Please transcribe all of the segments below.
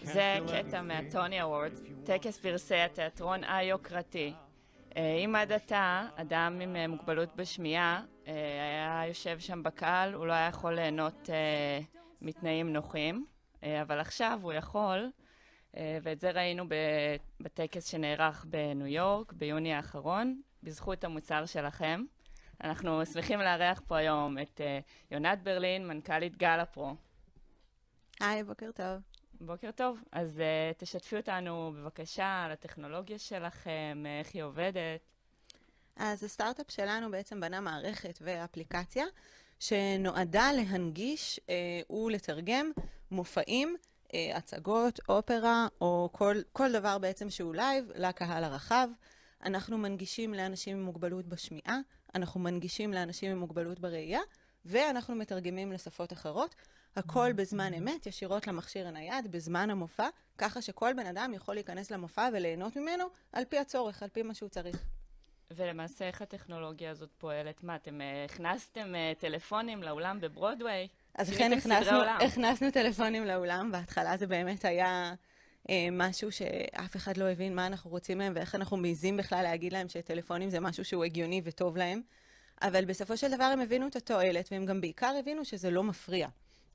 זה קטע מהטוני אוורדס, טקס פרסי התיאטרון היוקרתי. אם עד עתה, אדם עם מוגבלות בשמיעה היה יושב שם בקהל, הוא לא היה יכול ליהנות מתנאים נוחים, אבל עכשיו הוא יכול, ואת זה ראינו בטקס שנערך בניו יורק ביוני האחרון, בזכות המוצר שלכם. אנחנו שמחים לארח פה היום את יונת ברלין, מנכ"לית גלפרו. היי, בוקר טוב. בוקר טוב. אז תשתפי אותנו בבקשה על הטכנולוגיה שלכם, איך היא עובדת. אז הסטארט-אפ שלנו בעצם בנה מערכת ואפליקציה שנועדה להנגיש ולתרגם מופעים, הצגות, אופרה או כל דבר בעצם שהוא לייב לקהל הרחב. אנחנו מנגישים לאנשים עם מוגבלות בשמיעה, אנחנו מנגישים לאנשים עם מוגבלות בראייה, ואנחנו מתרגמים לשפות אחרות. הכל בזמן אמת, ישירות למכשיר הנייד, בזמן המופע, ככה שכל בן אדם יכול להיכנס למופע וליהנות ממנו על פי הצורך, על פי מה שהוא צריך. ולמעשה איך הטכנולוגיה הזאת פועלת? מה, אתם הכנסתם טלפונים לאולם בברודוויי? אז לכן הכנסנו טלפונים לאולם, בהתחלה זה באמת היה משהו שאף אחד לא הבין מה אנחנו רוצים מהם, ואיך אנחנו מעיזים בכלל להגיד להם שטלפונים זה משהו שהוא הגיוני וטוב להם. אבל בסופו של דבר הם הבינו את התועלת, והם גם בעיקר הבינו שזה לא מפריע.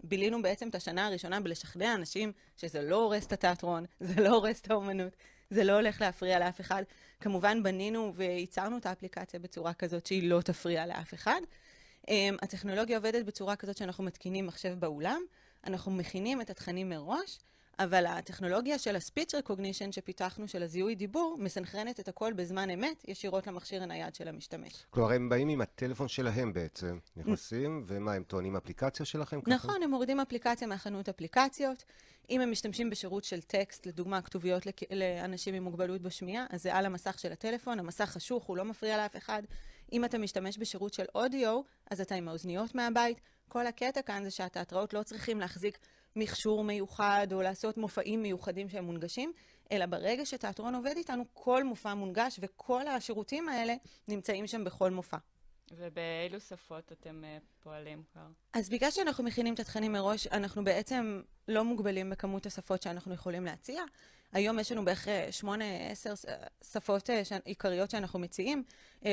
בילינו בעצם את השנה הראשונה בלשכנע אנשים שזה לא הורס את התיאטרון, זה לא הורס את האומנות, זה לא הולך להפריע לאף אחד. כמובן בנינו וייצרנו את האפליקציה בצורה כזאת שהיא לא תפריע לאף אחד. הטכנולוגיה עובדת בצורה כזאת שאנחנו מתקינים מחשב באולם, אנחנו מכינים את התכנים מראש, אבל הטכנולוגיה של ה-Speech Recognition שפיתחנו, של הזיהוי דיבור, מסנכרנת את הכל בזמן אמת, ישירות למכשיר הנייד של המשתמש. כלומר, הם באים עם הטלפון שלהם בעצם, נכנסים, ומה, הם טוענים אפליקציה שלכם? נכון, הם מורידים אפליקציה מהחנות אפליקציות. אם הם משתמשים בשירות של טקסט, לדוגמה, כתוביות לאנשים עם מוגבלות בשמיעה, אז זה על המסך של הטלפון, המסך חשוך, הוא לא מפריע לאף אחד. אם אתה משתמש בשירות של אודיו, אז אתה עם האוזניות מהבית. כל הקטע כאן זה שהתיאטראות לא צריכים להחזיק מכשור מיוחד או לעשות מופעים מיוחדים שהם מונגשים, אלא ברגע שתיאטרון עובד איתנו, כל מופע מונגש וכל השירותים האלה נמצאים שם בכל מופע. ובאילו שפות אתם פועלים כבר? אז בגלל שאנחנו מכינים את התכנים מראש, אנחנו בעצם לא מוגבלים בכמות השפות שאנחנו יכולים להציע. היום יש לנו בערך 8-10 שפות עיקריות שאנחנו מציעים.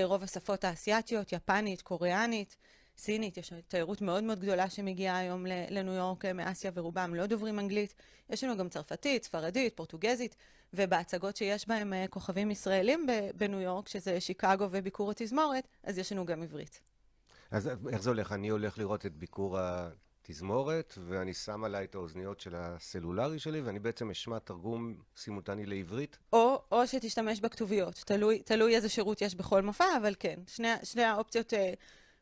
רוב השפות האסייתיות, יפנית, קוריאנית, סינית, יש תיירות מאוד מאוד גדולה שמגיעה היום לניו יורק מאסיה ורובם לא דוברים אנגלית. יש לנו גם צרפתית, ספרדית, פורטוגזית, ובהצגות שיש בהם כוכבים ישראלים בניו יורק, שזה שיקגו וביקור התזמורת, אז יש לנו גם עברית. אז איך זה הולך? אני הולך לראות את ביקור התזמורת, ואני שם עליי את האוזניות של הסלולרי שלי, ואני בעצם אשמע תרגום סימולטני לעברית? או שתשתמש בכתוביות. תלוי איזה שירות יש בכל מופע, אבל כן, שני האופציות,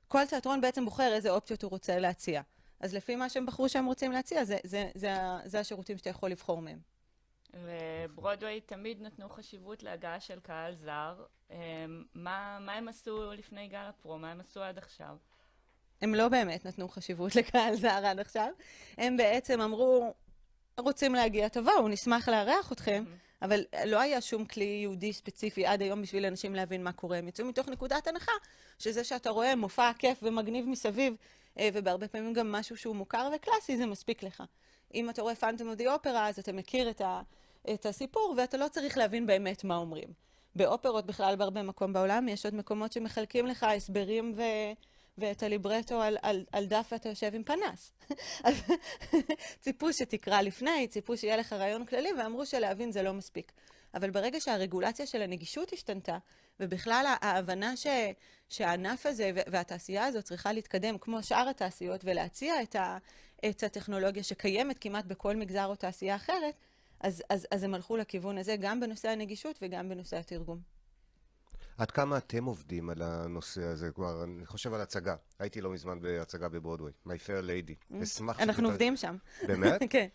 כל תיאטרון בעצם בוחר איזה אופציות הוא רוצה להציע. אז לפי מה שהם בחרו שהם רוצים להציע, זה השירותים שאתה יכול לבחור מהם. וברודוויי תמיד נתנו חשיבות להגעה של קהל זר. מה הם עשו לפני גלפרו? מה הם עשו עד עכשיו? הם לא באמת נתנו חשיבות לקהל זר עד עכשיו. הם בעצם אמרו, רוצים להגיע, תבואו, נשמח לארח אתכם, אבל לא היה שום כלי יהודי ספציפי עד היום בשביל אנשים להבין מה קורה. הם יצאו מתוך נקודת הנחה, שזה שאתה רואה מופע כיף ומגניב מסביב, ובהרבה פעמים גם משהו שהוא מוכר וקלאסי, זה מספיק לך. אם אתה רואה פנטום אוף דה אופרה, אז אתה מכיר את הסיפור, ואתה לא צריך להבין באמת מה אומרים. באופרות בכלל בהרבה מקום בעולם, יש עוד מקומות שמחלקים לך הסברים ואת הליברטו על דף ואתה יושב עם פנס. אז ציפו שתקרא לפני, ציפו שיהיה לך רעיון כללי, ואמרו שלהבין זה לא מספיק. אבל ברגע שהרגולציה של הנגישות השתנתה, ובכלל ההבנה שהענף הזה והתעשייה הזאת צריכה להתקדם כמו שאר התעשיות, ולהציע את הטכנולוגיה שקיימת כמעט בכל מגזר או תעשייה אחרת, אז הם הלכו לכיוון הזה גם בנושא הנגישות וגם בנושא התרגום. עד כמה אתם עובדים על הנושא הזה? כבר, אני חושב על הצגה. הייתי לא מזמן בהצגה בברודוויי, My Fair Lady. אנחנו עובדים שם. באמת? כן.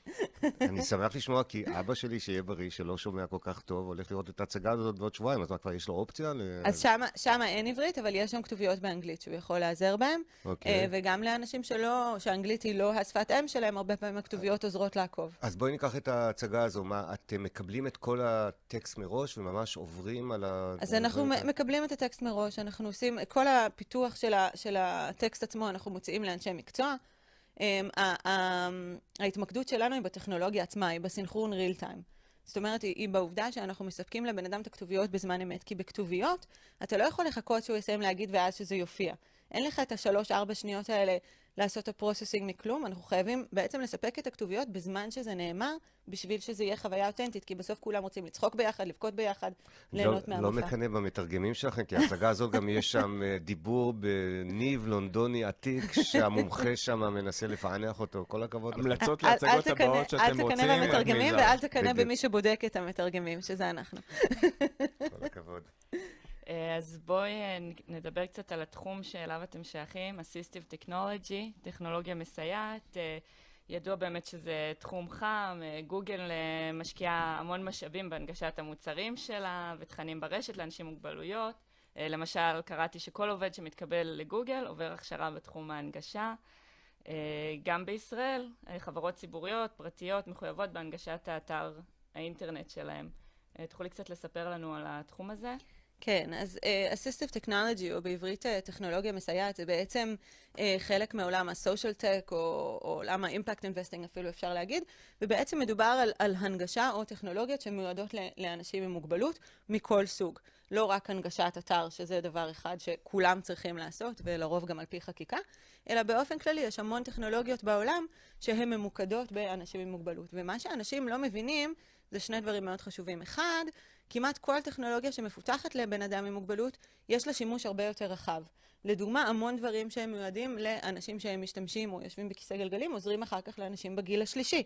אני שמח לשמוע, כי אבא שלי, שיהיה בריא, שלא שומע כל כך טוב, הולך לראות את ההצגה הזאת בעוד שבועיים, אז מה, כבר יש לו אופציה? אז שמה אין עברית, אבל יש שם כתוביות באנגלית שהוא יכול לעזר בהם. וגם לאנשים שהאנגלית היא לא השפת אם שלהם, הרבה פעמים הכתוביות עוזרות לעקוב. אז בואי ניקח את ההצגה הזו. מה, אתם מקבלים את כל הטקסט מראש וממש עוברים על אז אנחנו מקבלים את הטקסט מראש, אנחנו עושים, כל הפיתוח של הטקסט עצמו אנחנו מוציאים לאנשי מקצוע, ההתמקדות שלנו היא בטכנולוגיה עצמה, היא בסינכרון real time. זאת אומרת, היא בעובדה שאנחנו מספקים לבן אדם את הכתוביות בזמן אמת, כי בכתוביות אתה לא יכול לחכות שהוא יסיים להגיד ואז שזה יופיע. אין לך את 3-4 שניות האלה לעשות את הפרוססינג מכלום, אנחנו חייבים בעצם לספק את הכתוביות בזמן שזה נאמר, בשביל שזה יהיה חוויה אותנטית, כי בסוף כולם רוצים לצחוק ביחד, לבכות ביחד, ליהנות מהמופע. לא מקנא במתרגמים שלכם, כי ההצגה הזאת גם יש שם דיבור בניב לונדוני עתיק, שהמומחה שם מנסה לפענח אותו. כל הכבוד. המלצות להצגות הבאות שאתם רוצים. אל תקנא במתרגמים ואל תקנא במי שבודק את המתרגמים, שזה אנחנו. כל הכבוד. אז בואי נדבר קצת על התחום שאליו אתם שייכים, Assistive Technology, טכנולוגיה מסייעת. ידוע באמת שזה תחום חם, גוגל משקיעה המון משאבים בהנגשת המוצרים שלה ותכנים ברשת לאנשים עם מוגבלויות. למשל, קראתי שכל עובד שמתקבל לגוגל עובר הכשרה בתחום ההנגשה. גם בישראל, חברות ציבוריות, פרטיות, מחויבות בהנגשת האתר האינטרנט שלהם. תוכלי קצת לספר לנו על התחום הזה? כן, אז Assistive Technology, או בעברית טכנולוגיה מסייעת, זה בעצם חלק מעולם ה-social tech, או עולם ה-impact investing אפילו אפשר להגיד, ובעצם מדובר על הנגשה או טכנולוגיות שמיועדות לאנשים עם מוגבלות מכל סוג. לא רק הנגשת אתר, שזה דבר אחד שכולם צריכים לעשות, ולרוב גם על פי חקיקה, אלא באופן כללי יש המון טכנולוגיות בעולם שהן ממוקדות באנשים עם מוגבלות. ומה שאנשים לא מבינים זה שני דברים מאוד חשובים. אחד, כמעט כל טכנולוגיה שמפותחת לבן אדם עם מוגבלות, יש לה שימוש הרבה יותר רחב. לדוגמה, המון דברים שהם מיועדים לאנשים שהם משתמשים או יושבים בכיסא גלגלים, עוזרים אחר כך לאנשים בגיל השלישי.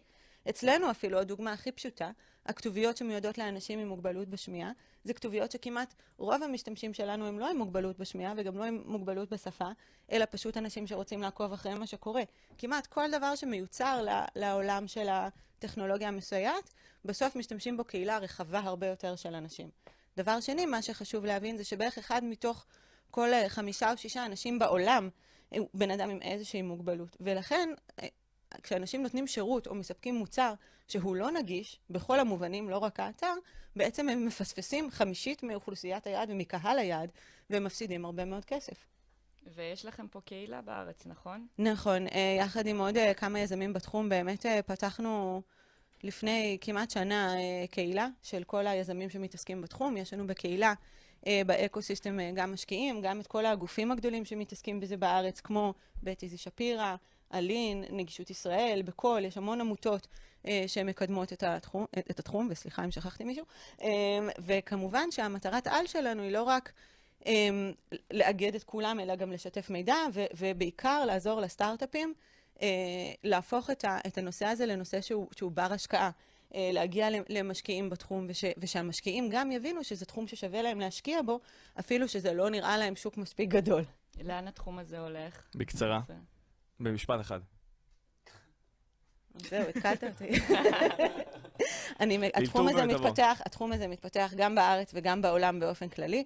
אצלנו אפילו, הדוגמה הכי פשוטה, הכתוביות שמיועדות לאנשים עם מוגבלות בשמיעה, זה כתוביות שכמעט רוב המשתמשים שלנו הם לא עם מוגבלות בשמיעה וגם לא עם מוגבלות בשפה, אלא פשוט אנשים שרוצים לעקוב אחרי מה שקורה. כמעט כל דבר שמיוצר לעולם של הטכנולוגיה המסייעת, בסוף משתמשים בו קהילה רחבה הרבה יותר של אנשים. דבר שני, מה שחשוב להבין זה שבערך אחד מתוך כל 5 או 6 אנשים בעולם הוא בן אדם עם איזושהי מוגבלות. ולכן, כשאנשים נותנים שירות או מספקים מוצר שהוא לא נגיש, בכל המובנים, לא רק האתר, בעצם הם מפספסים 1/5 מאוכלוסיית היעד ומקהל היעד, והם מפסידים הרבה מאוד כסף. ויש לכם פה קהילה בארץ, נכון? נכון, יחד עם עוד כמה יזמים בתחום, באמת פתחנו לפני כמעט שנה קהילה של כל היזמים שמתעסקים בתחום. יש לנו בקהילה, באקוסיסטם גם משקיעים, גם את כל הגופים הגדולים שמתעסקים בזה בארץ, כמו בית איזי שפירא, אלין, נגישות ישראל, בכל, יש המון עמותות שמקדמות את התחום, וסליחה אם שכחתי מישהו. וכמובן שהמטרת העל שלנו היא לא רק לאגד את כולם, אלא גם לשתף מידע, ובעיקר לעזור לסטארט-אפים, להפוך את הנושא הזה לנושא שהוא בר השקעה, להגיע למשקיעים בתחום, ושהמשקיעים גם יבינו שזה תחום ששווה להם להשקיע בו, אפילו שזה לא נראה להם שוק מספיק גדול. לאן התחום הזה הולך? בקצרה, במשפט אחד. זהו, התקלת אותי. התחום הזה מתפתח גם בארץ וגם בעולם באופן כללי,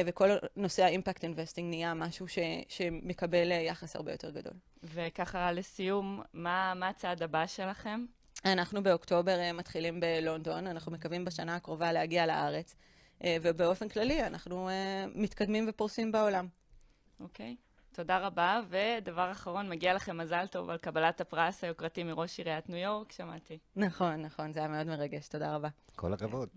וכל נושא האימפקט אינבסטינג נהיה משהו שמקבל יחס הרבה יותר גדול. וככה לסיום, מה הצעד הבא שלכם? אנחנו באוקטובר מתחילים בלונדון, אנחנו מקווים בשנה הקרובה להגיע לארץ, ובאופן כללי אנחנו מתקדמים ופורסים בעולם. אוקיי. תודה רבה, ודבר אחרון, מגיע לכם מזל טוב על קבלת הפרס היוקרתי מראש עיריית ניו יורק, שמעתי. נכון, זה היה מאוד מרגש, תודה רבה. כל הכבוד.